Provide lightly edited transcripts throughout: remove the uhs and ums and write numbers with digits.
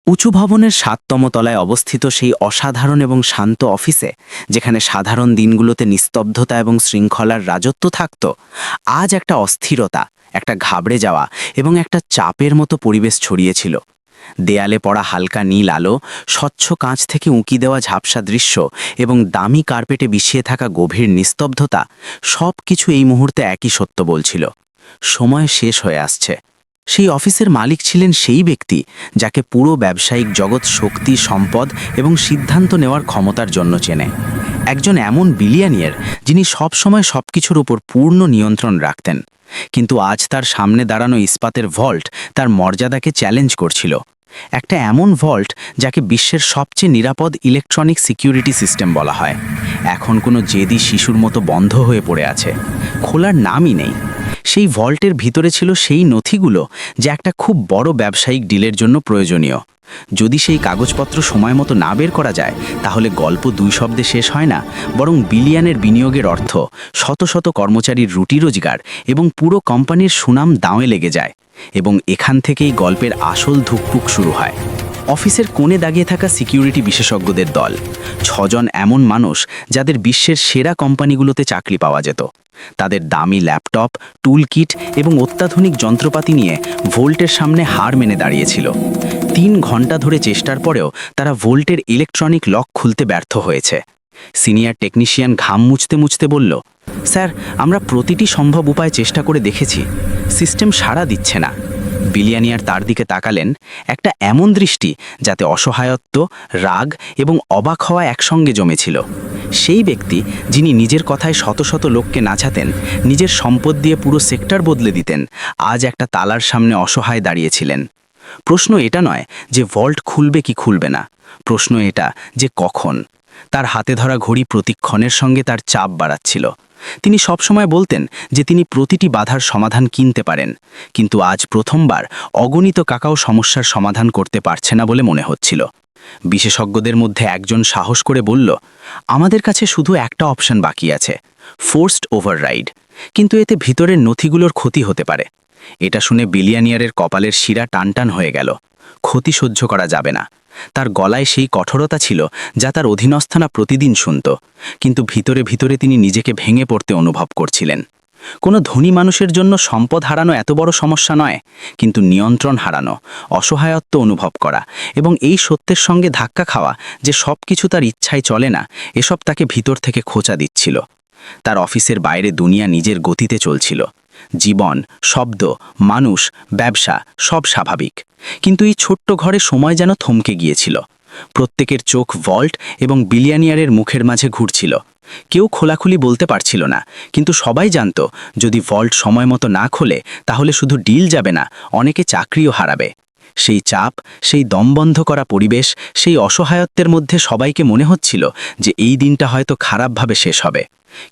উঁচু ভবনের ৭তম তলায় অবস্থিত সেই অসাধারণ এবং শান্ত অফিসে, যেখানে সাধারণ দিনগুলোতে নিস্তব্ধতা এবং শৃঙ্খলার রাজত্ব থাকত, আজ একটা অস্থিরতা, একটা ঘাবড়ে যাওয়া এবং একটা চাপের মতো পরিবেশ ছড়িয়েছিল। দেয়ালে পড়া হালকা নীল আলো, স্বচ্ছ কাঁচ থেকে উঁকি দেওয়া ঝাপসা দৃশ্য এবং দামি কার্পেটে বিছিয়ে থাকা গভীর নিস্তব্ধতা, সব কিছু এই মুহূর্তে একই সত্য বলছিল: সময় শেষ হয়ে আসছে। সেই অফিসের মালিক ছিলেন সেই ব্যক্তি যাকে পুরো ব্যবসায়িক জগৎ শক্তি, সম্পদ এবং সিদ্ধান্ত নেওয়ার ক্ষমতার জন্য চেনে। একজন এমন বিলিয়নিয়ার যিনি সবসময় সবকিছুর উপর পূর্ণ নিয়ন্ত্রণ রাখতেন। কিন্তু আজ তার সামনে দাঁড়ানো ইস্পাতের ভল্ট তার মর্যাদাকে চ্যালেঞ্জ করছিল। একটা এমন ভল্ট যাকে বিশ্বের সবচেয়ে নিরাপদ ইলেকট্রনিক সিকিউরিটি সিস্টেম বলা হয়, এখন কোনো জেদি শিশুর মতো বন্ধ হয়ে পড়ে আছে, খোলার নামই নেই। সেই ভল্টের ভিতরে ছিল সেই নথিগুলো যা একটা খুব বড় ব্যবসায়িক ডিলের জন্য প্রয়োজনীয়। যদি সেই কাগজপত্র সময় মতো না বের করা যায়, তাহলে গল্প ২ শব্দে শেষ হয় না, বরং বিলিয়নের বিনিয়োগের অর্থ, শত শত কর্মচারীর রুটি রোজগার এবং পুরো কোম্পানির সুনাম দাঁয়ে লেগে যায়। এবং এখান থেকেই গল্পের আসল ধুকপুক শুরু হয়। অফিসের কোণে দাগিয়ে থাকা সিকিউরিটি বিশেষজ্ঞদের দল, ৬জন এমন মানুষ যাদের বিশ্বের সেরা কোম্পানিগুলোতে চাকরি পাওয়া যেত। তাদের দামি ল্যাপটপ, টুল কিট এবং অত্যাধুনিক যন্ত্রপাতি নিয়ে ভোল্টের সামনে হার মেনে দাঁড়িয়েছিল। ৩ ঘন্টা ধরে চেষ্টার পরেও তারা ভোল্টের ইলেকট্রনিক লক খুলতে ব্যর্থ হয়েছে। সিনিয়র টেকনিশিয়ান ঘাম মুছতে মুছতে বলল, স্যার, আমরা প্রতিটি সম্ভব উপায় চেষ্টা করে দেখেছি, সিস্টেম সাড়া দিচ্ছে না। বিলিয়নিয়ার তার দিকে তাকালেন, একটা এমন দৃষ্টি যাতে অসহায়ত্ব, রাগ এবং অবাক হওয়া একসঙ্গে জমেছিল। সেই ব্যক্তি যিনি নিজের কথায় শত শত লোককে নাচাতেন, নিজের সম্পদ দিয়ে পুরো সেক্টর বদলে দিতেন, আজ একটা তালার সামনে অসহায় দাঁড়িয়েছিলেন। প্রশ্ন এটা নয় যে ভল্ট খুলবে কি খুলবে না, প্রশ্ন এটা যে কখন। তার হাতে ধরা ঘড়ি প্রতিক্ষণের সঙ্গে তার চাপ বাড়াচ্ছিল। তিনি সবসময় বলতেন যে তিনি প্রতিটি বাধার সমাধান কিনতে পারেন, কিন্তু আজ প্রথমবার অগণিত কাকাও সমস্যার সমাধান করতে পারছে না বলে মনে হচ্ছিল। বিশেষজ্ঞদের মধ্যে একজন সাহস করে বলল, আমাদের কাছে শুধু একটা অপশন বাকি আছে, ফোর্সড ওভাররাইড, কিন্তু এতে ভিতরের নথিগুলোর ক্ষতি হতে পারে। এটা শুনে বিলিয়নিয়ারের কপালের শিরা টানটান হয়ে গেল। ক্ষতি সহ্য করা যাবে না। তার গলায় সেই কঠোরতা ছিল যা তার অধীনস্থনা প্রতিদিন শুনত, কিন্তু ভিতরে ভিতরে তিনি নিজেকে ভেঙে পড়তে অনুভব করছিলেন। কোনো ধনী মানুষের জন্য সম্পদ হারানো এত বড় সমস্যা নয়, কিন্তু নিয়ন্ত্রণ হারানো, অসহায়ত্ব অনুভব করা এবং এই সত্যের সঙ্গে ধাক্কা খাওয়া যে সব কিছু তার ইচ্ছায় চলে না, এসব তাকে ভিতর থেকে খোঁচা দিচ্ছিল। তার অফিসের বাইরে দুনিয়া নিজের গতিতে চলছিল। জীবন, শব্দ, মানুষ, ব্যবসা সব স্বাভাবিক, কিন্তু এই ছোট্ট ঘরে সময় যেন থমকে গিয়েছিল। প্রত্যেকের চোখ ভল্ট এবং বিলিয়নিয়ারের মুখের মাঝে ঘুরছিল। কেউ খোলাখুলি বলতে পারছিল না, কিন্তু সবাই জানত যদি ভল্ট সময় মতো না খোলে, তাহলে শুধু ডিল যাবে না, অনেকে চাকরিও হারাবে। সেই চাপ, সেই দমবন্ধ করা পরিবেশ, সেই অসহায়ত্বের মধ্যে সবাইকে মনে হচ্ছিল যে এই দিনটা হয়তো খারাপভাবে শেষ হবে।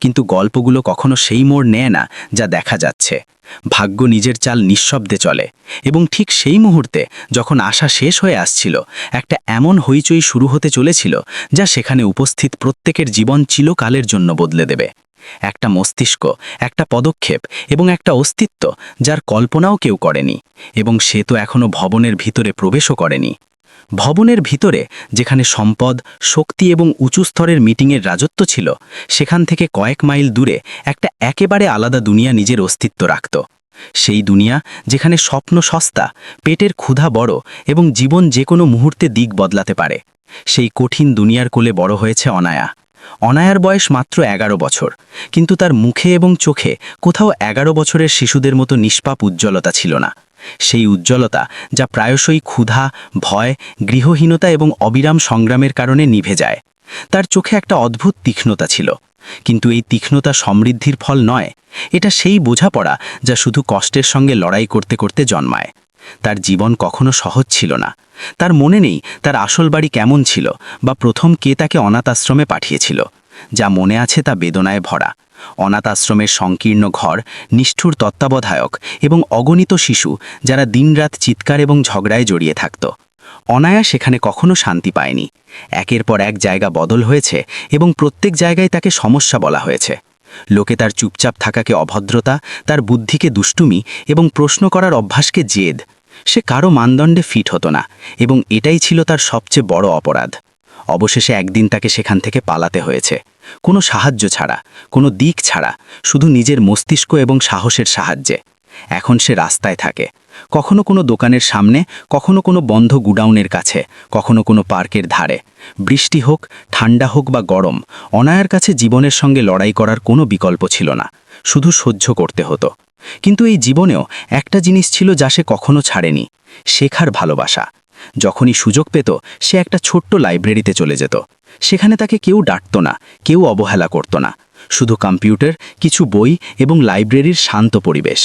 কিন্তু গল্পগুলো কখনো সেই মোড় নেয় না যা দেখা যাচ্ছে। ভাগ্য নিজের চাল নিঃশব্দে চলে, এবং ঠিক সেই মুহূর্তে যখন আশা শেষ হয়ে আসছিল, একটা এমন হইচই শুরু হতে চলেছিল যা সেখানে উপস্থিত প্রত্যেকের জীবন চিরকালের জন্য বদলে দেবে। একটা মস্তিষ্ক, একটা পদক্ষেপ এবং একটা অস্তিত্ব যার কল্পনাও কেউ করেনি, এবং সে তো এখনো ভবনের ভিতরে প্রবেশও করেনি। ভবনের ভিতরে, যেখানে সম্পদ, শক্তি এবং উঁচু স্তরের মিটিংয়ের রাজত্ব ছিল, সেখান থেকে কয়েক মাইল দূরে একটা একেবারে আলাদা দুনিয়া নিজের অস্তিত্ব রাখত। সেই দুনিয়া যেখানে স্বপ্ন সস্তা, পেটের ক্ষুধা বড় এবং জীবন যে কোনো মুহূর্তে দিক বদলাতে পারে। সেই কঠিন দুনিয়ার কোলে বড় হয়েছে অনায়া। অনায়ার বয়স মাত্র ১১ বছর, কিন্তু তার মুখে এবং চোখে কোথাও ১১ বছরের শিশুদের মতো নিষ্পাপ উজ্জ্বলতা ছিল না। সেই উজ্জ্বলতা যা প্রায়শই ক্ষুধা, ভয়, গৃহহীনতা এবং অবিরাম সংগ্রামের কারণে নিভে যায়। তার চোখে একটা অদ্ভুত তীক্ষ্ণতা ছিল, কিন্তু এই তীক্ষ্ণতা সমৃদ্ধির ফল নয়, এটা সেই বোঝাপড়া যা শুধু কষ্টের সঙ্গে লড়াই করতে করতে জন্মায়। তার জীবন কখনো সহজ ছিল না। তার মনে নেই তার আসল বাড়ি কেমন ছিল, বা প্রথম কে তাকে অনাথ আশ্রমে পাঠিয়েছিল। যা মনে আছে তা বেদনায় ভরা। অনাথ আশ্রমের সংকীর্ণ ঘর, নিষ্ঠুর তত্ত্বাবধায়ক এবং অগণিত শিশু যারা দিনরাত চিৎকার এবং ঝগড়ায় জড়িয়ে থাকত। অনায়া সেখানে কখনো শান্তি পায়নি। একের পর এক জায়গা বদল হয়েছে, এবং প্রত্যেক জায়গায় তাকে সমস্যা বলা হয়েছে। লোকে তার চুপচাপ থাকাকে অভদ্রতা, তার বুদ্ধিকে দুষ্টুমি এবং প্রশ্ন করার অভ্যাসকে জেদ। সে কারো মানদণ্ডে ফিট হতো না এবং এটাই ছিল তার সবচেয়ে বড় অপরাধ। অবশেষে একদিন তাকে সেখান থেকে পালাতে হয়েছে, কোনো সাহায্য ছাড়া, কোনো দিক ছাড়া, শুধু নিজের মস্তিষ্ক এবং সাহসের সাহায্যে। এখন সে রাস্তায় থাকে, কখনো কোনো দোকানের সামনে, কখনো কোনো বন্ধ গুডাউনের কাছে, কখনো কোনো পার্কের ধারে। বৃষ্টি হোক, ঠান্ডা হোক বা গরম, অনায়ার কাছে জীবনের সঙ্গে লড়াই করার কোনো বিকল্প ছিল না, শুধু সহ্য করতে হতো। কিন্তু এই জীবনেও একটা জিনিস ছিল যা সে কখনো ছাড়েনি, শেখার ভালোবাসা। যখনই সুযোগ পেত সে একটা ছোট্ট লাইব্রেরিতে চলে যেত। সেখানে তাকে কেউ ডাকত না, কেউ অবহেলা করত না, শুধু কম্পিউটার, কিছু বই এবং লাইব্রেরির শান্ত পরিবেশ।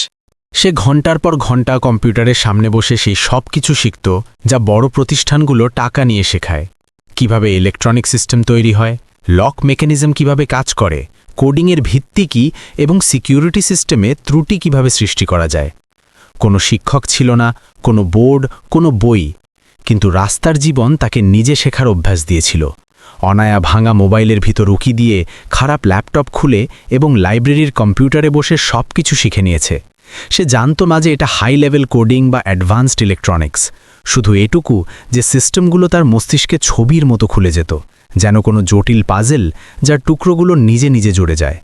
সে ঘন্টার পর ঘন্টা কম্পিউটারের সামনে বসে সেই সব কিছু শিখত যা বড় প্রতিষ্ঠানগুলো টাকা নিয়ে শেখায়। কিভাবে ইলেকট্রনিক সিস্টেম তৈরি হয়, লক মেকানিজম কিভাবে কাজ করে, কোডিংয়ের ভিত্তি কী এবং সিকিউরিটি সিস্টেমে ত্রুটি কিভাবে সৃষ্টি করা যায়। কোনো শিক্ষক ছিল না, কোনো বোর্ড, কোনো বই, কিন্তু রাস্তার জীবন তাকে নিজে শেখার অভ্যাস দিয়েছিল। অনায়া ভাঙা মোবাইলের ভিতর উকি দিয়ে, খারাপ ল্যাপটপ খুলে এবং লাইব্রেরির কম্পিউটারে বসে সব কিছু শিখে নিয়েছে। সে জানত না যে এটা হাই লেভেল কোডিং বা অ্যাডভান্সড ইলেকট্রনিক্স, শুধু এটুকু যে সিস্টেমগুলো তার মস্তিষ্কে ছবির মতো খুলে যেত, যেন কোনো জটিল পাজেল যার টুকরোগুলো নিজে নিজে জুড়ে যায়।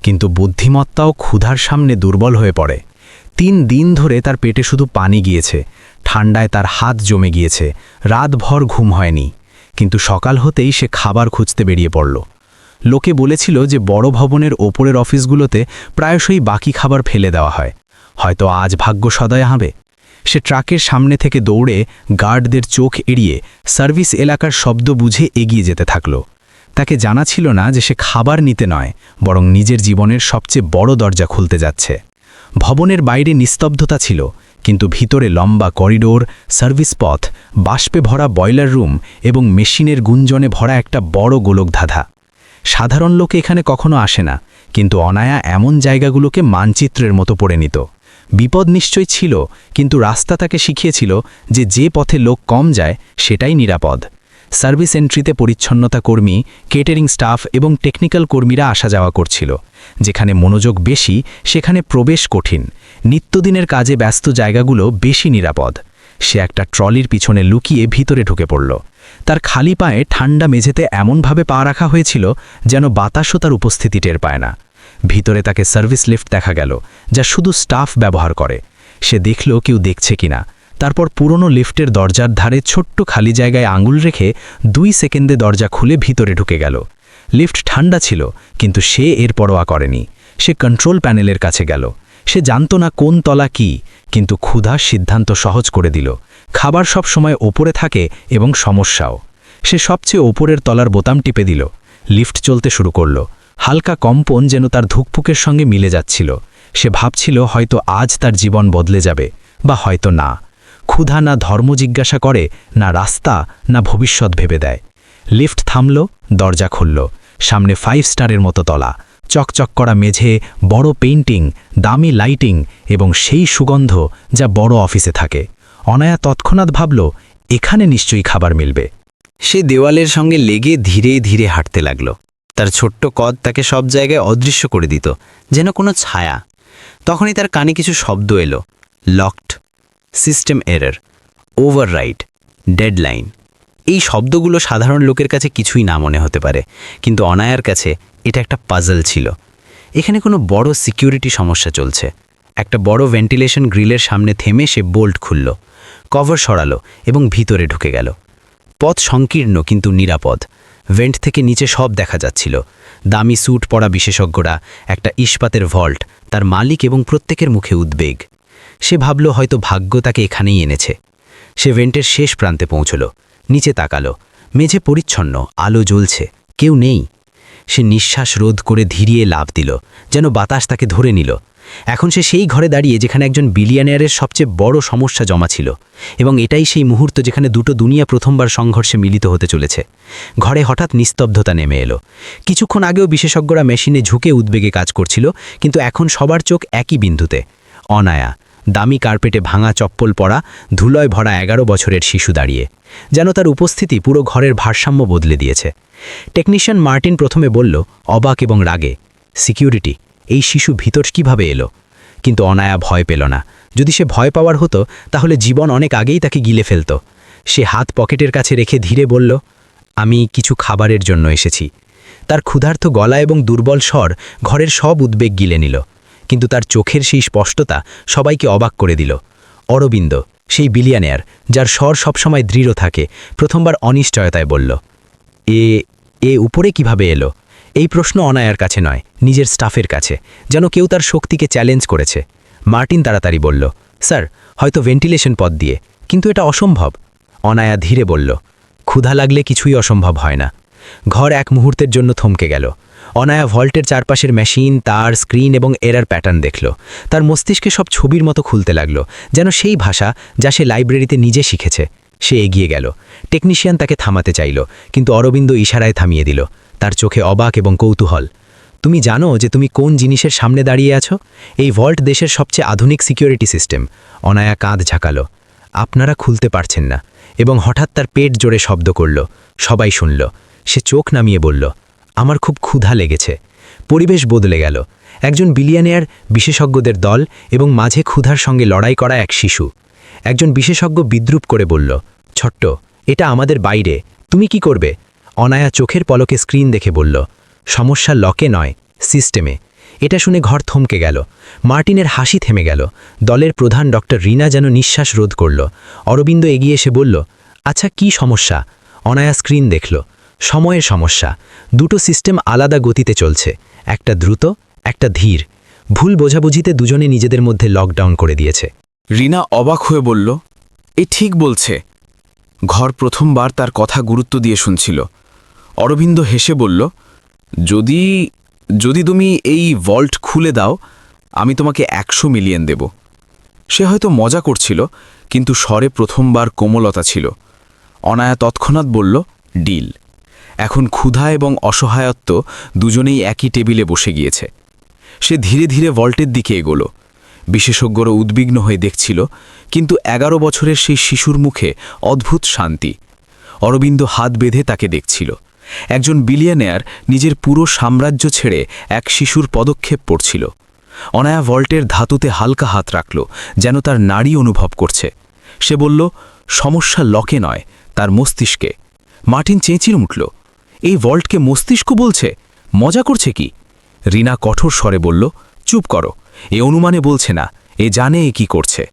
কিন্তু বুদ্ধিমত্তাও ক্ষুধার সামনে দুর্বল হয়ে পড়ে। 3 দিন ধরে তার পেটে শুধু পানি গিয়েছে, ঠান্ডায় তার হাত জমে গিয়েছে, রাতভর ঘুম হয়নি। কিন্তু সকাল হতেই সে খাবার খুঁজতে বেরিয়ে পড়ল। লোকে বলেছিল যে বড় ভবনের ওপরের অফিসগুলোতে প্রায়শই বাকি খাবার ফেলে দেওয়া হয়, হয়তো আজ ভাগ্য সদয় হবে। সে ট্রাকের সামনে থেকে দৌড়ে গার্ডদের চোখ এড়িয়ে সার্ভিস এলাকার শব্দ বুঝে এগিয়ে যেতে থাকল। তাকে জানা ছিল না যে সে খাবার নিতে নয়, বরং নিজের জীবনের সবচেয়ে বড় দরজা খুলতে যাচ্ছে। ভবনের বাইরে নিস্তব্ধতা ছিল, কিন্তু ভিতরে লম্বা করিডোর, সার্ভিস পথ, বাষ্পে ভরা বয়লার রুম এবং মেশিনের গুঞ্জনে ভরা একটা বড় গোলকধাঁধা। সাধারণ লোকে এখানে কখনো আসে না, কিন্তু অনায়া এমন জায়গাগুলোকে মানচিত্রের মতো পড়ে নিত। বিপদ নিশ্চয় ছিল, কিন্তু রাস্তা তাকে শিখিয়েছিল যে পথে লোক কম যায় সেটাই নিরাপদ। সার্ভিস এন্ট্রিতে পরিচ্ছন্নতা কর্মী, কেটারিং স্টাফ এবং টেকনিক্যাল কর্মীরা আসা যাওয়া করছিল। যেখানে মনোযোগ বেশি সেখানে প্রবেশ কঠিন। নিত্যদিনের কাজে ব্যস্ত জায়গাগুলো বেশি নিরাপদ। সে একটা ট্রলির পিছনে লুকিয়ে ভিতরে ঢুকে পড়ল। তার খালি পায়ে ঠান্ডা মেঝেতে এমনভাবে পা রাখা হয়েছিল যেন বাতাসও তার উপস্থিতি টের পায় না। ভিতরে তাকে সার্ভিস লিফট দেখা গেল, যা শুধু স্টাফ ব্যবহার করে। সে দেখল কেউ দেখছে কিনা। তারপর পুরনো লিফটের দরজার ধারে ছোট্ট খালি জায়গায় আঙুল রেখে 2 সেকেন্ডে দরজা খুলে ভিতরে ঢুকে গেল। লিফট ঠান্ডা ছিল, কিন্তু সে এর পরোয়া করেনি। সে কন্ট্রোল প্যানেলের কাছে গেল। সে জানত না কোন তলা কি, কিন্তু ক্ষুধা সিদ্ধান্ত সহজ করে দিল। খাবার সব সময় ওপরে থাকে এবং সমস্যাও। সে সবচেয়ে ওপরের তলার বোতাম টিপে দিল। লিফট চলতে শুরু করল। হালকা কম্পন যেন তার ধুকপুকের সঙ্গে মিলে যাচ্ছিল। সে ভাবছিল হয়তো আজ তার জীবন বদলে যাবে, বা হয়তো না। ক্ষুধা না ধর্ম জিজ্ঞাসা করে, না রাস্তা, না ভবিষ্যৎ ভেবে দেয়। লিফট থামল, দরজা খুলল। সামনে 5 স্টারের মতো তলা, চকচক করা মেঝে, বড় পেইন্টিং, দামি লাইটিং এবং সেই সুগন্ধ যা বড় অফিসে থাকে। অনায়া তৎক্ষণাৎ ভাবল, এখানে নিশ্চয়ই খাবার মিলবে। সে দেওয়ালের সঙ্গে লেগে ধীরে ধীরে হাঁটতে লাগল। তার ছোট্ট কদ তাকে সব জায়গায় অদৃশ্য করে দিত, যেন কোনো ছায়া। তখনই তার কানে কিছু শব্দ এলো। Locked, system error, override, deadline. এই শব্দগুলো সাধারণ লোকের কাছে কিছুই না মনে হতে পারে, কিন্তু অনায়ার কাছে এটা একটা পাজল ছিল। এখানে কোনো বড় সিকিউরিটি সমস্যা চলছে। একটা বড় ভেন্টিলেশন গ্রিলের সামনে থেমে সে বোল্ট খুলল, কভার সরালো এবং ভিতরে ঢুকে গেল। পথ সংকীর্ণ কিন্তু নিরাপদ। ভেন্ট থেকে নিচে সব দেখা যাচ্ছিল। দামি স্যুট পরা বিশেষজ্ঞরা, একটা ইস্পাতের ভল্ট, তার মালিক এবং প্রত্যেকের মুখে উদ্বেগ। সে ভাবল হয়তো ভাগ্য তাকে এখানেই এনেছে। সে ভেন্টের শেষ প্রান্তে পৌঁছল। নিচে তাকালো। মেঝে পরিচ্ছন্ন, আলো জ্বলছে, কেউ নেই। সে নিঃশ্বাস রোধ করে ধীরিয়ে লাফ দিল, যেন বাতাস তাকে ধরে নিল। এখন সে সেই ঘরে দাঁড়িয়ে যেখানে একজন বিলিয়নিয়ারের সবচেয়ে বড় সমস্যা জমা ছিল, এবং এটাই সেই মুহূর্ত যেখানে দুটো দুনিয়া প্রথমবার সংঘর্ষে মিলিত হতে চলেছে। ঘরে হঠাৎ নিস্তব্ধতা নেমে এলো। কিছুক্ষণ আগেও বিশেষজ্ঞরা মেশিনে ঝুঁকে উদ্বেগে কাজ করছিল, কিন্তু এখন সবার চোখ একই বিন্দুতে। অনায়া, দামি কার্পেটে ভাঙা চপ্পল পরা, ধুলোয় ভরা 11 বছরের শিশু দাঁড়িয়ে, যেন তার উপস্থিতি পুরো ঘরের ভারসাম্য বদলে দিয়েছে। টেকনিশিয়ান মার্টিন প্রথমে বলল, অবাক এবং রাগে, সিকিউরিটি, এই শিশু ভিতর কিভাবে এলো? কিন্তু অনায়া ভয় পেল না। যদি সে ভয় পাওয়ার হতো তাহলে জীবন অনেক আগেই তাকে গিলে ফেলত। সে হাত পকেটের কাছে রেখে ধীরে বলল, আমি কিছু খাবারের জন্য এসেছি। তার ক্ষুধার্ত গলা এবং দুর্বল স্বর ঘরের সব উদ্বেগ গিলে নিল, কিন্তু তার চোখের সেই স্পষ্টতা সবাইকে অবাক করে দিল। অরবিন্দ, সেই বিলিয়নিয়ার যার স্বর সবসময় দৃঢ় থাকে, প্রথমবার অনিশ্চয়তায় বলল, এ উপরে কিভাবে এলো? এই প্রশ্ন অনায়ার কাছে নয়, নিজের স্টাফের কাছে, যেন কেউ তার শক্তিকে চ্যালেঞ্জ করেছে। মার্টিন তাড়াতাড়ি বলল, স্যার, হয়তো ভেন্টিলেশন পথ দিয়ে, কিন্তু এটা অসম্ভব। অনায়া ধীরে বলল, ক্ষুধা লাগলে কিছুই অসম্ভব হয় না। ঘর এক মুহূর্তের জন্য থমকে গেল। অনায়া ভল্টের চারপাশের মেশিন, তার, স্ক্রিন এবং এরার প্যাটার্ন দেখল। তার মস্তিষ্কে সব ছবির মতো খুলতে লাগল, যেন সেই ভাষা যা সে লাইব্রেরিতে নিজে শিখেছে। সে এগিয়ে গেল। টেকনিশিয়ান তাকে থামাতে চাইল, কিন্তু অরবিন্দ ইশারায় থামিয়ে দিল, তার চোখে অবাক এবং কৌতূহল। তুমি জানো যে তুমি কোন জিনিসের সামনে দাঁড়িয়ে আছো? এই ভল্ট দেশের সবচেয়ে আধুনিক সিকিউরিটি সিস্টেম। অনায়া কাঁধ ঝাঁকালো। আপনারা খুলতে পারছেন না। এবং হঠাৎ তার পেট জোরে শব্দ করল। সবাই শুনল। সে চোখ নামিয়ে বলল, আমার খুব ক্ষুধা লেগেছে। পরিবেশ বদলে গেল। একজন বিলিয়নিয়ার, বিশেষজ্ঞদের দল এবং মাঝে ক্ষুধার সঙ্গে লড়াই করা এক শিশু। একজন বিশেষজ্ঞ বিদ্রূপ করে বলল, ছোট্ট, এটা আমাদের বাইরে, তুমি কি করবে? অনায়া চোখের পলকে স্ক্রিন দেখে বলল, সমস্যা লকে নয়, সিস্টেমে। এটা শুনে ঘর থমকে গেল। মার্টিনের হাসি থেমে গেল। দলের প্রধান ডক্টর রিনা যেন নিঃশ্বাস রোধ করল। অরবিন্দ এগিয়ে এসে বলল, আচ্ছা, কি সমস্যা? অনায়া স্ক্রিন দেখল। সময়ের সমস্যা। দুটো সিস্টেম আলাদা গতিতে চলছে, একটা দ্রুত, একটা ধীর। ভুল বোঝাবুঝিতে দুজনে নিজেদের মধ্যে লকডাউন করে দিয়েছে। রিনা অবাক হয়ে বলল, এ ঠিক বলছে। ঘর প্রথমবার তার কথা গুরুত্ব দিয়ে শুনছিল। অরবিন্দ হেসে বলল, যদি যদি তুমি এই ভল্ট খুলে দাও, আমি তোমাকে 100 মিলিয়ন দেব। সে হয়তো মজা করছিল, কিন্তু স্বরে প্রথমবার কোমলতা ছিল। অনায়া তৎক্ষণাৎ বলল, ডিল। এখন ক্ষুধা এবং অসহায়ত্ব দুজনেই একই টেবিলে বসে গিয়েছে। সে ধীরে ধীরে ভল্টের দিকে এগোল। বিশেষজ্ঞরা উদ্বিগ্ন হয়ে দেখছিল, কিন্তু 11 বছরের সেই শিশুর মুখে অদ্ভুত শান্তি। অরবিন্দ হাত বেঁধে তাকে দেখছিল। একজন বিলিয়নিয়ার নিজের পুরো সাম্রাজ্য ছেড়ে এক শিশুর পদক্ষেপ পড়ছিল। অনায়া ভল্টের ধাতুতে হালকা হাত রাখল, যেন তার নাড়ি অনুভব করছে। সে বলল, সমস্যা লকে নয়, তার মস্তিষ্কে। মার্টিন চেঁচিয়ে উঠল, এই ভল্টকে মস্তিষ্ক বলছে? মজা করছে কি? রিনা কঠোর স্বরে বলল, চুপ করো, এ অনুমানে বলছে না, এ জানে এ কি করছে।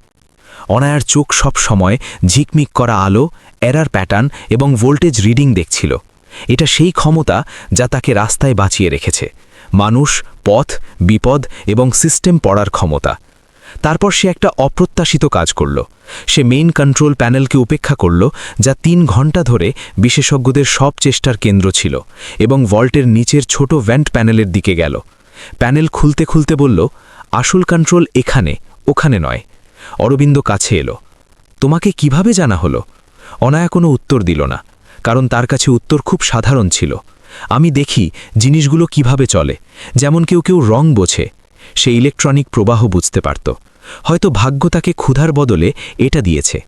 অনায়ার চোখ সব সময় ঝিকমিক করা আলো, এরার প্যাটার্ন এবং ভোল্টেজ রিডিং দেখছিল। এটা সেই ক্ষমতা যা তাকে রাস্তায় বাঁচিয়ে রেখেছে। মানুষ, পথ, বিপদ এবং সিস্টেম পড়ার ক্ষমতা। তারপর সে একটা অপ্রত্যাশিত কাজ করল। সে মেইন কন্ট্রোল প্যানেলকে উপেক্ষা করল, যা 3 ঘন্টা ধরে বিশেষজ্ঞদের সব চেষ্টার কেন্দ্র ছিল, এবং ভল্টের নিচের ছোট ভেন্ট প্যানেলের দিকে গেল। প্যানেল খুলতে খুলতে বলল, আসল কন্ট্রোল এখানে, ওখানে নয়। অরবিন্দ কাছে এলো। তোমাকে কিভাবে জানা হলো? অনায়া কোনো উত্তর দিল না, কারণ তার কাছে উত্তর খুব সাধারণ ছিল। আমি দেখি জিনিসগুলো কিভাবে চলে, যেমন কেউ কেউ রং বোঝে। সে ইলেকট্রনিক প্রবাহ বুঝতে পারত। হয়তো ভাগ্য তাকে ক্ষুধার বদলে এটা দিয়েছে।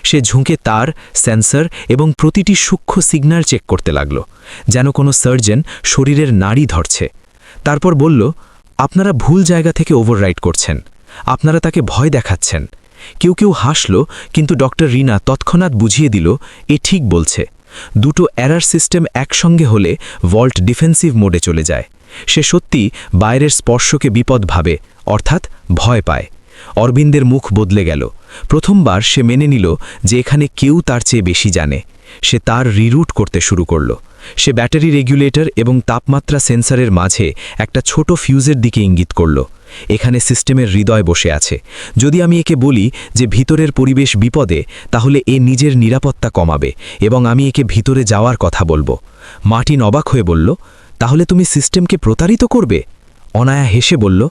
সে ঝুঁকে তার, সেন্সর এবং প্রতিটি সূক্ষ্ম সিগন্যাল চেক করতে লাগল, যেন কোনো সার্জন শরীরের নাড়ি ধরছে। তারপর বলল, আপনারা ভুল জায়গা থেকে ওভাররাইড করছেন। আপনারা তাকে ভয় দেখাচ্ছেন। কেউ কেউ হাসল, কিন্তু ডক্টর রিনা তৎক্ষণাৎ বুঝিয়ে দিল, এ ঠিক বলছে। দুটো এরার সিস্টেম একসঙ্গে হলে ভল্ট ডিফেন্সিভ মোডে চলে যায়। সে সত্যি বাইরের স্পর্শকে বিপদ ভাবে, অর্থাৎ ভয় পায়। অরবিন্দের মুখ বদলে গেল। প্রথমবার সে মেনে নিল যে এখানে কেউ তার চেয়ে বেশি জানে। সে তার রিরুট করতে শুরু করল। সে ব্যাটারি রেগুলেটর এবং তাপমাত্রা সেন্সরের মাঝে একটা ছোট ফিউজের দিকে ইঙ্গিত করল। এখানে সিস্টেমের হৃদয় বসে আছে। যদি আমি একে বলি যে ভিতরের পরিবেশ বিপদে, তাহলে এ নিজের নিরাপত্তা কমাবে এবং আমি একে ভিতরে যাওয়ার কথা বলবো। মার্টিন অবাক হয়ে বলল, তাহলে তুমি সিস্টেমকে প্রতারিত করবে? অনায়া হেসে বলল,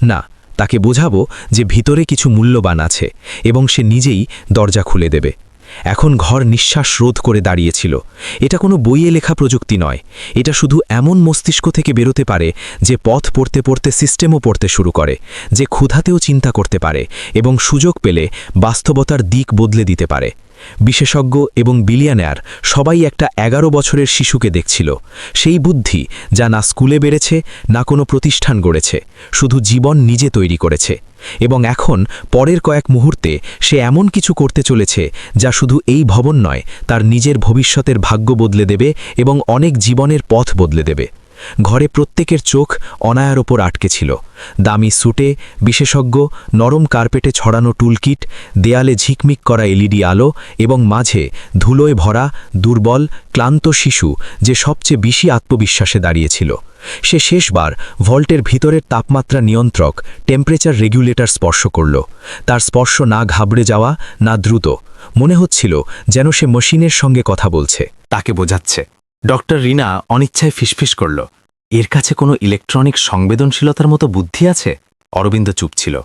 না, তাকে বোঝাবো যে ভিতরে কিছু মূল্যবান আছে এবং সে নিজেই দরজা খুলে দেবে। এখন ঘর নিঃশ্বাস রোধ করে দাঁড়িয়েছিল। এটা কোনো বইয়ে লেখা প্রযুক্তি নয়। এটা শুধু এমন মস্তিষ্ক থেকে বেরোতে পারে যে পথ পড়তে পড়তে সিস্টেমও পড়তে শুরু করে, যে ক্ষুধাতেও চিন্তা করতে পারে এবং সুযোগ পেলে বাস্তবতার দিক বদলে দিতে পারে। বিশেষজ্ঞ এবং বিলিয়নিয়ার সবাই একটা 11 বছরের শিশুকে দেখছিল। সেই বুদ্ধি যা না স্কুলে বেড়েছে, না কোনো প্রতিষ্ঠান গড়েছে, শুধু জীবন নিজে তৈরি করেছে। এবং এখন পরের কয়েক মুহূর্তে সে এমন কিছু করতে চলেছে যা শুধু এই ভবন নয়, তার নিজের ভবিষ্যতের ভাগ্য বদলে দেবে এবং অনেক জীবনের পথ বদলে দেবে। ঘরে প্রত্যেকের চোখ অনায়ার ওপর আটকে ছিল। দামি স্যুটে, বিশেষজ্ঞ, নরম কার্পেটে ছড়ানো টুলকিট, দেয়ালে ঝিকমিক করা এলইডি আলো এবং মাঝে ধুলোয় ভরা, দুর্বল, ক্লান্ত শিশু যে সবচেয়ে বেশি আত্মবিশ্বাসে দাঁড়িয়েছিল। সে শেষবার ভল্টের ভিতরের তাপমাত্রা নিয়ন্ত্রক টেম্পারেচার রেগুলেটর স্পর্শ করল। তার স্পর্শ না ঘাবড়ে যাওয়া, না দ্রুত। মনে হচ্ছিল যেন সে মেশিনের সঙ্গে কথা বলছে। তাকে বোঝাচ্ছে। ডক্টর রিনা অনিচ্ছায় ফিসফিস করল, এর কাছে কোনো ইলেকট্রনিক সংবেদনশীলতার মতো বুদ্ধি আছে? অরবিন্দ চুপ ছিল,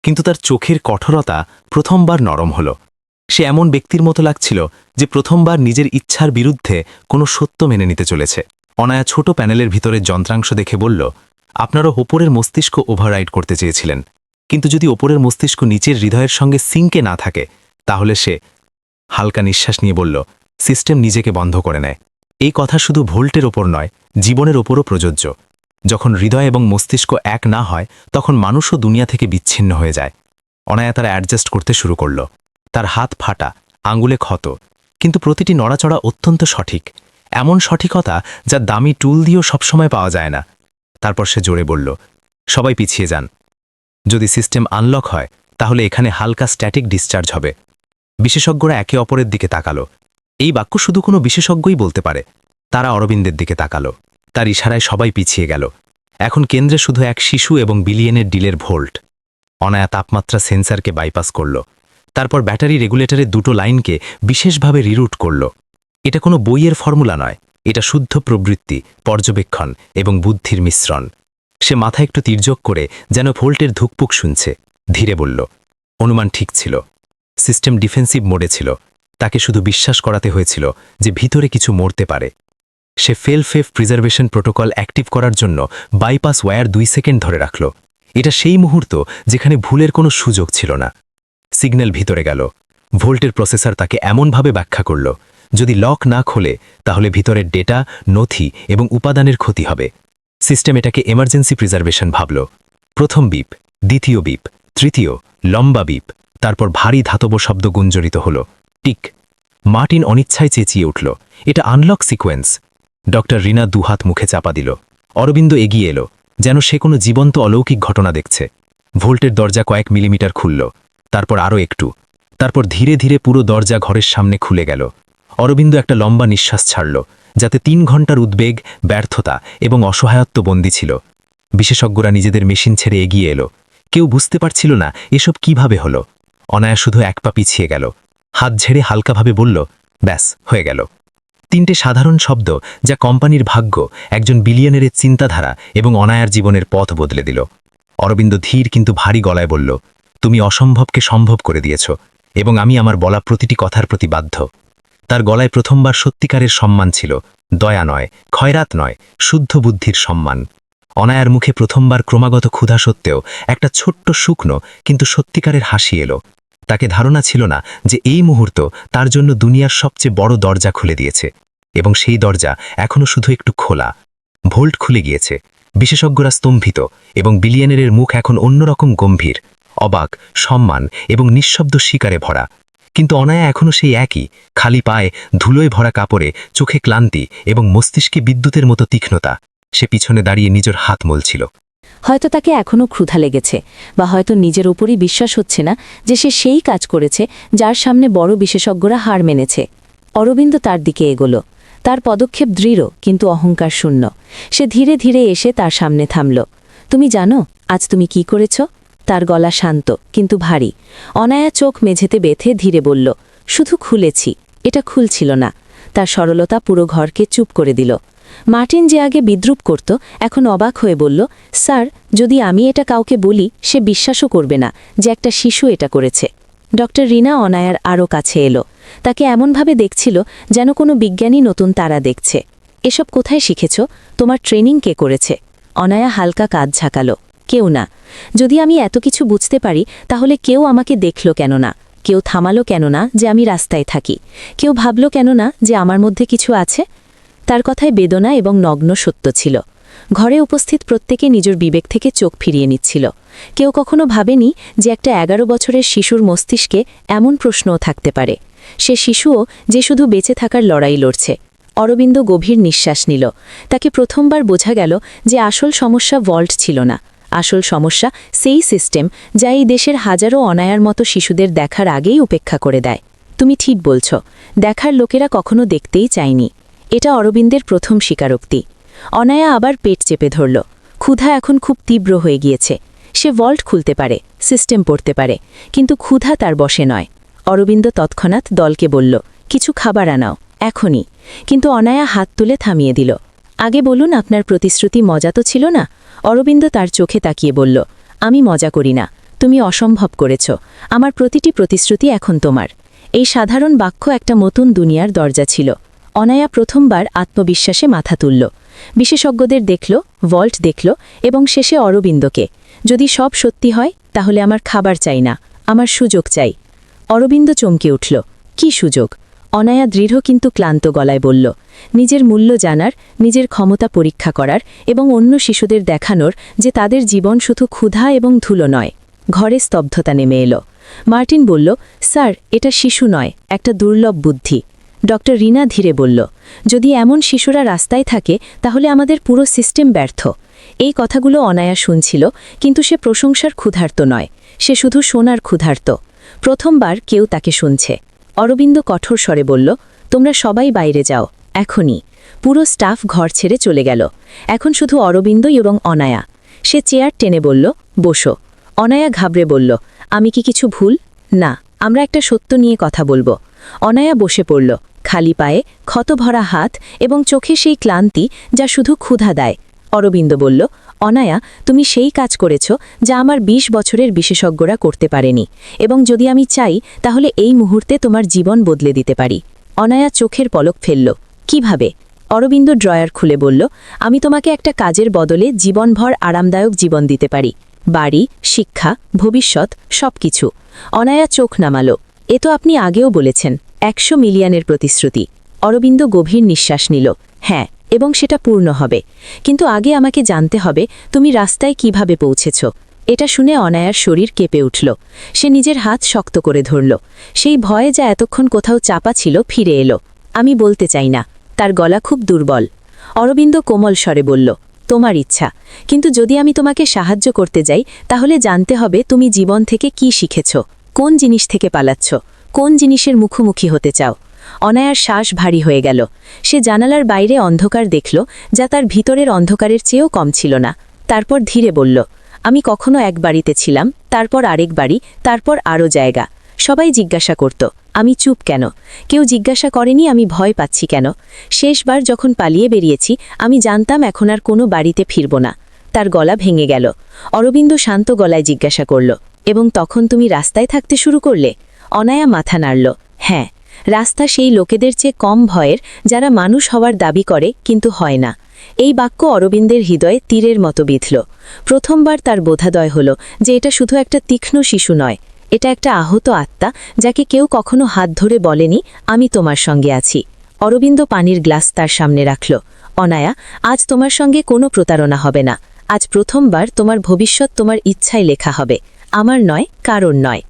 কিন্তু তার চোখের কঠোরতা প্রথমবার নরম হল। সে এমন ব্যক্তির মতো লাগছিল যে প্রথমবার নিজের ইচ্ছার বিরুদ্ধে কোনো সত্য মেনে নিতে চলেছে। অনায়া ছোট প্যানেলের ভিতরের যন্ত্রাংশ দেখে বলল, আপনারও ওপরের মস্তিষ্ক ওভাররাইড করতে চেয়েছিলেন, কিন্তু যদি ওপরের মস্তিষ্ক নিচের হৃদয়ের সঙ্গে সিঙ্কে না থাকে, তাহলে সে হালকা নিঃশ্বাস নিয়ে বলল, সিস্টেম নিজেকে বন্ধ করে নেয়। এই কথা শুধু ভোল্টের ওপর নয়, জীবনের ওপরও প্রযোজ্য। যখন হৃদয় এবং মস্তিষ্ক এক না হয়, তখন মানুষও দুনিয়া থেকে বিচ্ছিন্ন হয়ে যায়। অনায়া তারা অ্যাডজাস্ট করতে শুরু করল। তার হাত ফাটা, আঙ্গুলে ক্ষত, কিন্তু প্রতিটি নড়াচড়া অত্যন্ত সঠিক, এমন সঠিকতা যা দামি টুল দিয়েও সবসময় পাওয়া যায় না। তারপর সে জোরে বলল, সবাই পিছিয়ে যান। যদি সিস্টেম আনলক হয়, তাহলে এখানে হালকা স্ট্যাটিক ডিসচার্জ হবে। বিশেষজ্ঞরা একে অপরের দিকে তাকালো। এই বাক্য শুধু কোনো বিশেষজ্ঞই বলতে পারে। তারা অরবিন্দের দিকে তাকালো। তার ইশারায় সবাই পিছিয়ে গেল। এখন কেন্দ্রে শুধু এক শিশু এবং বিলিয়নের ডিলের ভোল্ট। অনায়া তাপমাত্রা সেন্সারকে বাইপাস করল। তারপর ব্যাটারি রেগুলেটরের দুটো লাইনকে বিশেষভাবে রিরুট করল। এটা কোনো বইয়ের ফর্মুলা নয়, এটা শুদ্ধ প্রবৃত্তি, পর্যবেক্ষণ এবং বুদ্ধির মিশ্রণ। সে মাথা একটু তির্যক করে যেন ভোল্টের ধুকপুক শুনছে, ধীরে বলল, অনুমান ঠিক ছিল। সিস্টেম ডিফেন্সিভ মোডে ছিল। তাকে শুধু বিশ্বাস করাতে হয়েছিল যে ভিতরে কিছু মরতে পারে। সে ফেল-সেফ প্রিজার্ভেশন প্রোটোকল অ্যাক্টিভ করার জন্য বাইপাস ওয়্যার 2 সেকেন্ড ধরে রাখল। এটা সেই মুহূর্ত যেখানে ভুলের কোনো সুযোগ ছিল না। সিগন্যাল ভিতরে গেল। ভোল্টের প্রসেসর তাকে এমনভাবে ব্যাখ্যা করল, যদি লক না খোলে তাহলে ভিতরের ডেটা, নথি এবং উপাদানের ক্ষতি হবে। সিস্টেম এটাকে এমার্জেন্সি প্রিজার্ভেশন ভাবল। প্রথম বিপ, দ্বিতীয় বিপ, তৃতীয় লম্বা বিপ, তারপর ভারী ধাতব শব্দ গুঞ্জরিত হল, টিক। মার্টিন অনিচ্ছায় চেঁচিয়ে উঠল, এটা আনলক সিকোয়েন্স। ডক্টর রিনা দুহাত মুখে চাপা দিল। অরবিন্দ এগিয়ে এলো, যেন সে কোনো জীবন্ত অলৌকিক ঘটনা দেখছে। ভোল্টের দরজা কয়েক মিলিমিটার খুলল, তারপর আরও একটু, তারপর ধীরে ধীরে পুরো দরজা ঘরের সামনে খুলে গেল। অরবিন্দ একটা লম্বা নিঃশ্বাস ছাড়ল, যাতে 3 ঘন্টার উদ্বেগ, ব্যর্থতা এবং অসহায়ত্ব বন্দী ছিল। বিশেষজ্ঞরা নিজেদের মেশিন ছেড়ে এগিয়ে এলো। কেউ বুঝতে পারছিল না এসব কিভাবে হলো। অনায়া শুধু এক পা পিছিয়ে গেল, হাত ঝেড়ে হালকাভাবে বলল, ব্যাস, হয়ে গেল। 3টে সাধারণ শব্দ যা কোম্পানির ভাগ্য, একজন বিলিয়নারের চিন্তাধারা এবং অনায়ার জীবনের পথ বদলে দিল। অরবিন্দ ধীর কিন্তু ভারী গলায় বলল, তুমি অসম্ভবকে সম্ভব করে দিয়েছ এবং আমি আমার বলা প্রতিটি কথার প্রতি বাধ্য। তার গলায় প্রথমবার সত্যিকারের সম্মান ছিল, দয়া নয়, খয়রাত নয়, শুদ্ধ বুদ্ধির সম্মান। অনায়ার মুখে প্রথমবার ক্রমাগত ক্ষুধা সত্ত্বেও একটা ছোট্ট শুকনো কিন্তু সত্যিকারের হাসি এলো। তাকে ধারণা ছিল না যে এই মুহূর্ত তার জন্য দুনিয়ার সবচেয়ে বড় দরজা খুলে দিয়েছে, এবং সেই দরজা এখনও শুধু একটু খোলা। ভোল্ট খুলে গিয়েছে, বিশেষজ্ঞরা স্তম্ভিত, এবং বিলিয়নারের মুখ এখন অন্যরকম গম্ভীর, অবাক, সম্মান এবং নিঃশব্দ শিকারে ভরা। কিন্তু অনায়া এখনও সেই একই, খালি পায়ে, ধুলোয় ভরা কাপড়ে, চোখে ক্লান্তি এবং মস্তিষ্কে বিদ্যুতের মতো তীক্ষ্ণতা। সে পিছনে দাঁড়িয়ে নিজের হাত মলছিল। হয়তো তাকে এখনও ক্ষুধা লেগেছে, বা হয়তো নিজের ওপরই বিশ্বাস হচ্ছে না যে সে সেই কাজ করেছে যার সামনে বড় বিশেষজ্ঞরা হার মেনেছে। অরবিন্দ তার দিকে এগোলো। তার পদক্ষেপ দৃঢ় কিন্তু অহংকার শূন্য। সে ধীরে ধীরে এসে তার সামনে থামল। তুমি জানো আজ তুমি কি করেছ? তার গলা শান্ত কিন্তু ভারী। অনায়া চোখ মেঝেতে বেঁধে ধীরে বলল, শুধু খুলেছি, এটা খুলছিল না। তার সরলতা পুরো ঘরকে চুপ করে দিল। মার্টিন যে আগে বিদ্রুপ করত, এখন অবাক হয়ে বলল, স্যার, যদি আমি এটা কাউকে বলি সে বিশ্বাসও করবে না যে একটা শিশু এটা করেছে। ডক্টর রিনা অনায়ার আরও কাছে এলো। তাকে এমনভাবে দেখছিল যেন কোনো বিজ্ঞানী নতুন তারা দেখছে। এসব কোথায় শিখেছ? তোমার ট্রেনিং কে করেছে? অনায়া হালকা কাঁধ ঝাঁকালো। কেউ না। যদি আমি এত কিছু বুঝতে পারি, তাহলে কেউ আমাকে দেখল কেন না? কেউ থামালো কেন না যে আমি রাস্তায় থাকি? কেউ ভাবল কেন না যে আমার মধ্যে কিছু আছে? তার কথায় বেদনা এবং নগ্ন সত্য ছিল। ঘরে উপস্থিত প্রত্যেকে নিজের বিবেক থেকে চোখ ফিরিয়ে নিচ্ছিল। কেউ কখনো ভাবেনি যে একটা 11 বছরের শিশুর মস্তিষ্কে এমন প্রশ্নও থাকতে পারে। সে শিশুও যে শুধু বেঁচে থাকার লড়াই লড়ছে। অরবিন্দ গভীর নিঃশ্বাস নিল। তাকে প্রথমবার বোঝা গেল যে আসল সমস্যা ভল্ট ছিল না, আসল সমস্যা সেই সিস্টেম যা এই দেশের হাজারো অনায়ার মতো শিশুদের দেখার আগেই উপেক্ষা করে দেয়। তুমি ঠিক বলছ, দেখার লোকেরা কখনো দেখতেই চায়নি। এটা অরবিন্দের প্রথম স্বীকারোক্তি। অনায়া আবার পেট চেপে ধরল। ক্ষুধা এখন খুব তীব্র হয়ে গিয়েছে। সে ভল্ট খুলতে পারে, সিস্টেম পড়তে পারে, কিন্তু ক্ষুধা তার বশে নয়। অরবিন্দ তৎক্ষণাৎ দলকে বলল, কিছু খাবার আনাও, এখনই। কিন্তু অনায়া হাত তুলে থামিয়ে দিল। আগে বলুন, আপনার প্রতিশ্রুতি মজা তো ছিল না? অরবিন্দ তার চোখে তাকিয়ে বলল, আমি মজা করি না, তুমি অসম্ভব করেছ। আমার প্রতিটি প্রতিশ্রুতি এখন তোমার। এই সাধারণ বাক্য একটা নতুন দুনিয়ার দরজা ছিল। অনায়া প্রথমবার আত্মবিশ্বাসে মাথা তুলল। বিশেষজ্ঞদের দেখল, ভল্ট দেখল, এবং শেষে অরবিন্দকে। যদি সব সত্যি হয় তাহলে আমার খাবার চাই না, আমার সুযোগ চাই। অরবিন্দ চমকে উঠল। কি সুযোগ? অনায়া দৃঢ় কিন্তু ক্লান্ত গলায় বলল, নিজের মূল্য জানার, নিজের ক্ষমতা পরীক্ষা করার এবং অন্য শিশুদের দেখানোর যে তাদের জীবন শুধু ক্ষুধা এবং ধুলো নয়। ঘরে স্তব্ধতা নেমে এলো। মার্টিন বলল, স্যার, এটা শিশু নয়, একটা দুর্লভ বুদ্ধি। ডক্টর রিনা ধীরে বলল, যদি এমন শিশুরা রাস্তায় থাকে তাহলে আমাদের পুরো সিস্টেম ব্যর্থ। এই কথাগুলো অনায়া শুনছিল, কিন্তু সে প্রশংসার ক্ষুধার্ত নয়, সে শুধু শোনার ক্ষুধার্ত। প্রথমবার কেউ তাকে শুনছে। অরবিন্দ কঠোর স্বরে বলল, তোমরা সবাই বাইরে যাও, এখনই। পুরো স্টাফ ঘর ছেড়ে চলে গেল। এখন শুধু অরবিন্দ এবং অনায়া। সে চেয়ার টেনে বলল, বসো। অনায়া ঘাবড়ে বলল, আমি কি কিছু ভুল? না, আমরা একটা সত্য নিয়ে কথা বলবো। অনায়া বসে পড়ল, খালি পায়ে, ক্ষতভরা হাত এবং চোখে সেই ক্লান্তি যা শুধু ক্ষুধা দেয়। অরবিন্দ বলল, অনায়া, তুমি সেই কাজ করেছ যা আমার 20 বছরের বিশেষজ্ঞরা করতে পারেনি, এবং যদি আমি চাই তাহলে এই মুহূর্তে তোমার জীবন বদলে দিতে পারি। অনায়া চোখের পলক ফেলল। কিভাবে? অরবিন্দ ড্রয়ার খুলে বলল, আমি তোমাকে একটা কাজের বদলে জীবনভর আরামদায়ক জীবন দিতে পারি। বাড়ি, শিক্ষা, ভবিষ্যৎ, সবকিছু। অনায়া চোখ নামালো। এ তো আপনি আগেও বলেছেন, 100 মিলিয়নের প্রতিশ্রুতি। অরবিন্দ গভীর নিঃশ্বাস নিল। হ্যাঁ, এবং সেটা পূর্ণ হবে। কিন্তু আগে আমাকে জানতে হবে তুমি রাস্তায় কিভাবে পৌঁছেছ। এটা শুনে অনায়ার শরীর কেঁপে উঠল। সে নিজের হাত শক্ত করে ধরল। সেই ভয়ে যা এতক্ষণ কোথাও চাপা ছিল ফিরে এলো। আমি বলতে চাই না। তার গলা খুব দুর্বল। অরবিন্দ কোমল স্বরে বলল, তোমার ইচ্ছা, কিন্তু যদি আমি তোমাকে সাহায্য করতে যাই তাহলে জানতে হবে তুমি জীবন থেকে কি শিখেছ, কোন জিনিস থেকে পালাচ্ছ, কোন জিনিসের মুখোমুখি হতে চাও। অনায়ার শ্বাস ভারী হয়ে গেল। সে জানালার বাইরে অন্ধকার দেখল, যা তার ভিতরের অন্ধকারের চেয়েও কম ছিল না। তারপর ধীরে বলল, আমি কখনো এক বাড়িতে ছিলাম, তারপর আরেক বাড়ি, তারপর আরও জায়গা। সবাই জিজ্ঞাসা করত, আমি চুপ কেন? কেউ জিজ্ঞাসা করেনি আমি ভয় পাচ্ছি কেন। শেষবার যখন পালিয়ে বেরিয়েছি আমি জানতাম এখন আর কোনো বাড়িতে ফিরব না। তার গলা ভেঙে গেল। অরবিন্দ শান্ত গলায় জিজ্ঞাসা করল, এবং তখন তুমি রাস্তায় থাকতে শুরু করলে? অনায়া মাথা নাড়ল। হ্যাঁ, রাস্তা সেই লোকেদের চেয়ে কম ভয়ের যারা মানুষ হওয়ার দাবি করে কিন্তু হয় না। এই বাক্য অরবিন্দের হৃদয়ে তীরের মতো বিঁধল। প্রথমবার তার বোধাদয় হল যে এটা শুধু একটা তীক্ষ্ণ শিশু নয়, এটা একটা আহত আত্মা যাকে কেউ কখনো হাত ধরে বলেনি আমি তোমার সঙ্গে আছি। অরবিন্দ পানির গ্লাস তার সামনে রাখল। অনায়া, আজ তোমার সঙ্গে কোনো প্রতারণা হবে না। আজ প্রথমবার তোমার ভবিষ্যৎ তোমার ইচ্ছায় লেখা হবে, আমার নয়, কারণ নয়।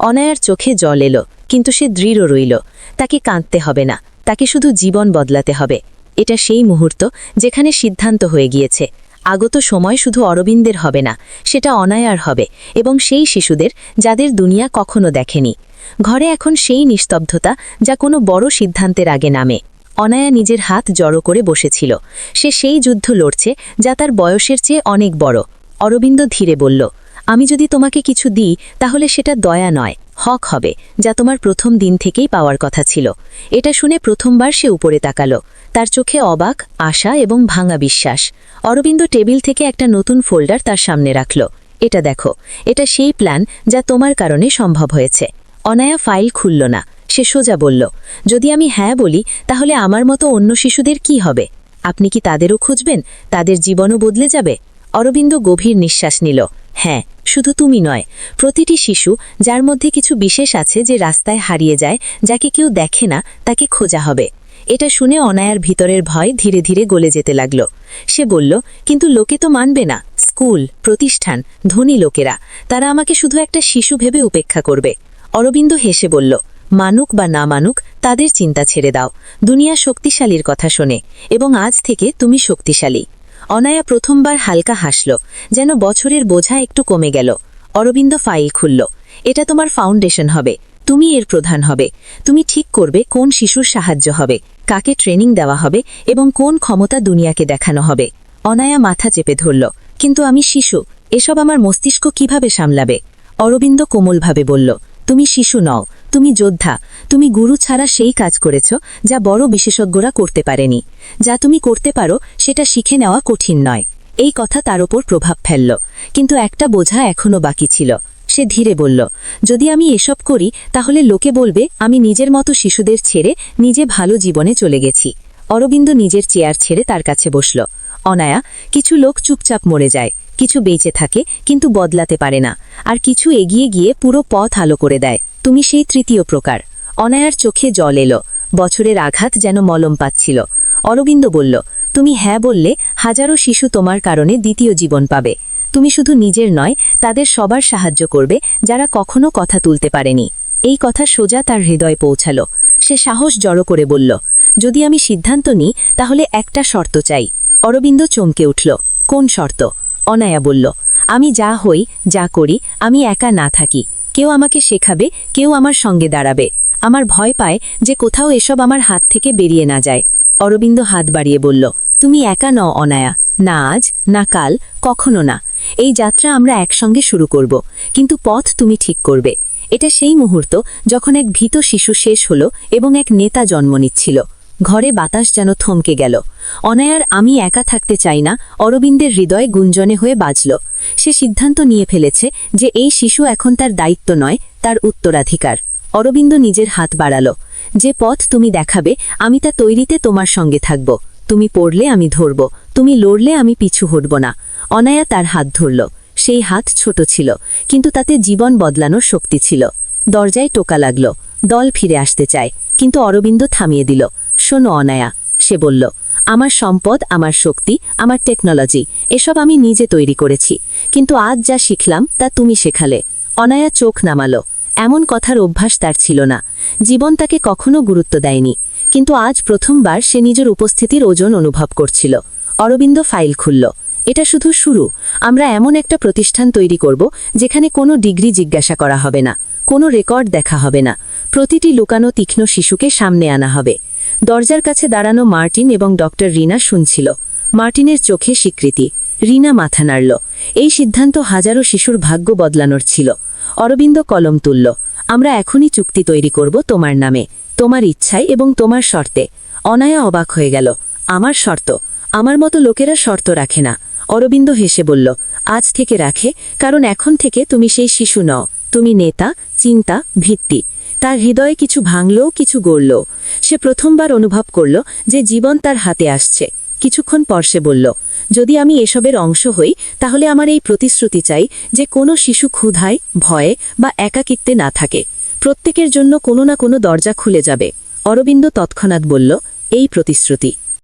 অনায়ার চোখে জল এলো, কিন্তু সে দৃঢ় রইল। তাকে কাঁদতে হবে না, তাকে শুধু জীবন বদলাতে হবে। এটা সেই মুহূর্ত যেখানে সিদ্ধান্ত হয়ে গিয়েছে, আগত সময় শুধু অরবিন্দের হবে না, সেটা অনায়ার হবে, এবং সেই শিশুদের যাদের দুনিয়া কখনো দেখেনি। ঘরে এখন সেই নিস্তব্ধতা যা কোনো বড় সিদ্ধান্তের আগে নামে। অনায়া নিজের হাত জড়ো করে বসেছিল। সে সেই যুদ্ধ লড়ছে যা তার বয়সের চেয়ে অনেক বড়। অরবিন্দ ধীরে বলল, আমি যদি তোমাকে কিছু দিই তাহলে সেটা দয়া নয়, হক হবে, যা তোমার প্রথম দিন থেকেই পাওয়ার কথা ছিল। এটা শুনে প্রথমবার সে উপরে তাকালো। তার চোখে অবাক, আশা এবং ভাঙা বিশ্বাস। অরবিন্দ টেবিল থেকে একটা নতুন ফোল্ডার তার সামনে রাখল। এটা দেখো, এটা সেই প্ল্যান যা তোমার কারণে সম্ভব হয়েছে। অনায়া ফাইল খুলল না। সে সোজা বলল, যদি আমি হ্যাঁ বলি তাহলে আমার মতো অন্য শিশুদের কি হবে? আপনি কি তাদেরও খুঁজবেন? তাদের জীবনও বদলে যাবে? অরবিন্দ গভীর নিঃশ্বাস নিল। হ্যাঁ, শুধু তুমি নয়, প্রতিটি শিশু যার মধ্যে কিছু বিশেষ আছে যে রাস্তায় হারিয়ে যায়, যাকে কেউ দেখে না, তাকে খোঁজা হবে। এটা শুনে অনায়ার ভিতরের ভয় ধীরে ধীরে গলে যেতে লাগল। সে বলল, কিন্তু লোকে তো মানবে না, স্কুল, প্রতিষ্ঠান, ধনী লোকেরা, তারা আমাকে শুধু একটা শিশু ভেবে উপেক্ষা করবে। অরবিন্দ হেসে বলল, মানুক বা না মানুক তাদের চিন্তা ছেড়ে দাও, দুনিয়া শক্তিশালীর কথা শোনে, এবং আজ থেকে তুমি শক্তিশালী। অনায়া প্রথমবার হালকা হাসল, যেন বছরের বোঝা একটু কমে গেল। অরবিন্দ ফাইল খুলল। এটা তোমার ফাউন্ডেশন হবে, তুমি এর প্রধান হবে। তুমি ঠিক করবে কোন শিশুর সাহায্য হবে, কাকে ট্রেনিং দেওয়া হবে এবং কোন ক্ষমতা দুনিয়াকে দেখানো হবে। অনায়া মাথা চেপে ধরল, কিন্তু আমি শিশু, এসব আমার মস্তিষ্ক কিভাবে সামলাবে? অরবিন্দ কোমলভাবে বলল, তুমি শিশু নও, তুমি যোদ্ধা। তুমি গুরু ছাড়া সেই কাজ করেছ যা বড় বিশেষজ্ঞরা করতে পারেনি। যা তুমি করতে পারো সেটা শিখে নেওয়া কঠিন নয়। এই কথা তার ওপর প্রভাব ফেলল, কিন্তু একটা বোঝা এখনও বাকি ছিল। সে ধীরে বলল, যদি আমি এসব করি তাহলে লোকে বলবে আমি নিজের মতো শিশুদের ছেড়ে নিজে ভালো জীবনে চলে গেছি। অরবিন্দ নিজের চেয়ার ছেড়ে তার কাছে বসল। অনায়া, কিছু লোক চুপচাপ মরে যায়, কিছু বেঁচে থাকে কিন্তু বদলাতে পারে না, আর কিছু এগিয়ে গিয়ে পুরো পথ আলো করে দেয়। তুমি সেই তৃতীয় প্রকার। অনায়ার চোখে জল এলো, বছরের আঘাত যেন মলম পাচ্ছিল। অরবিন্দ বলল, তুমি হ্যাঁ বললে হাজারো শিশু তোমার কারণে দ্বিতীয় জীবন পাবে। তুমি শুধু নিজের নয়, তাদের সবার সাহায্য করবে যারা কখনো কথা তুলতে পারেনি। এই কথা সোজা তার হৃদয়ে পৌঁছাল। সে সাহস জড়ো করে বলল, যদি আমি সিদ্ধান্ত নিই তাহলে একটা শর্ত চাই। অরবিন্দ চমকে উঠল, কোন শর্ত? অনায়া বলল, আমি যা হই, যা করি, আমি একা না থাকি। কেউ আমাকে শেখাবে, কেউ আমার সঙ্গে দাঁড়াবে। আমার ভয় পায় যে কোথাও এসব আমার হাত থেকে বেরিয়ে না যায়। অরবিন্দ হাত বাড়িয়ে বলল, তুমি একা নও অনায়া, না আজ, না কাল, কখনো না। এই যাত্রা আমরা একসঙ্গে শুরু করব, কিন্তু পথ তুমি ঠিক করবে। এটা সেই মুহূর্ত যখন এক ভীত শিশু শেষ হলো এবং এক নেতা জন্ম নিচ্ছিল। ঘরে বাতাস যেন থমকে গেল। অনায়ার আমি একা থাকতে চাই না অরবিন্দের হৃদয়ে গুঞ্জনে হয়ে বাজল। সে সিদ্ধান্ত নিয়ে ফেলেছে যে এই শিশু এখন তার দায়িত্ব নয়, তার উত্তরাধিকার। অরবিন্দ নিজের হাত বাড়াল। যে পথ তুমি দেখাবে আমি তা তৈরিতে তোমার সঙ্গে থাকব। তুমি পড়লে আমি ধরব, তুমি লড়লে আমি পিছু হটব না। অনায়া তার হাত ধরল। সেই হাত ছোট ছিল, কিন্তু তাতে জীবন বদলানোর শক্তি ছিল। দরজায় টোকা লাগল। দল ফিরে আসতে চায়, কিন্তু অরবিন্দ থামিয়ে দিল। শোনো অনায়া, সে বলল, আমার সম্পদ, আমার শক্তি, আমার টেকনোলজি, এসব আমি নিজে তৈরি করেছি, কিন্তু আজ যা শিখলাম তা তুমি শেখালে। অনায়া চোখ নামালো। এমন কথার অভ্যাস তার ছিল না। জীবন তাকে কখনো গুরুত্ব দেয়নি, কিন্তু আজ প্রথমবার সে নিজের উপস্থিতির ওজন অনুভব করছিল। অরবিন্দ ফাইল খুলল। এটা শুধু শুরু। আমরা এমন একটা প্রতিষ্ঠান তৈরি করব যেখানে কোনো ডিগ্রি জিজ্ঞাসা করা হবে না, কোনো রেকর্ড দেখা হবে না। প্রতিটি লুকানো তীক্ষ্ণ শিশুকে সামনে আনা হবে। দরজার কাছে দাঁড়ানো মার্টিন এবং ডক্টর রিনা শুনছিল। মার্টিনের চোখে স্বীকৃতি। রিনা মাথা নাড়ল। এই সিদ্ধান্ত হাজারো শিশুর ভাগ্য বদলানোর ছিল। অরবিন্দ কলম তুলল। আমরা এখনই চুক্তি তৈরি করব তোমার নামে, তোমার ইচ্ছায় এবং তোমার শর্তে। অনায়া অবাক হয়ে গেল। আমার শর্ত? আমার মতো লোকেরা শর্ত রাখে না। অরবিন্দ হেসে বলল, আজ থেকে রাখে, কারণ এখন থেকে তুমি সেই শিশু নও, তুমি নেতা, চিন্তা, ভিত্তি। তার হৃদয়ে কিছু ভাঙল, কিছু গড়ল। সে প্রথমবার অনুভব করল যে জীবন তার হাতে আসছে। কিছুক্ষণ পর সে বলল, যদি আমি এসবের অংশ হই তাহলে আমার এই প্রতিশ্রুতি চাই যে কোনো শিশু ক্ষুধায়, ভয়ে বা একাকিত্বে না থাকে। প্রত্যেকের জন্য কোনো না কোনো দরজা খুলে যাবে। অরবিন্দ তৎক্ষণাৎ বলল, এই প্রতিশ্রুতি।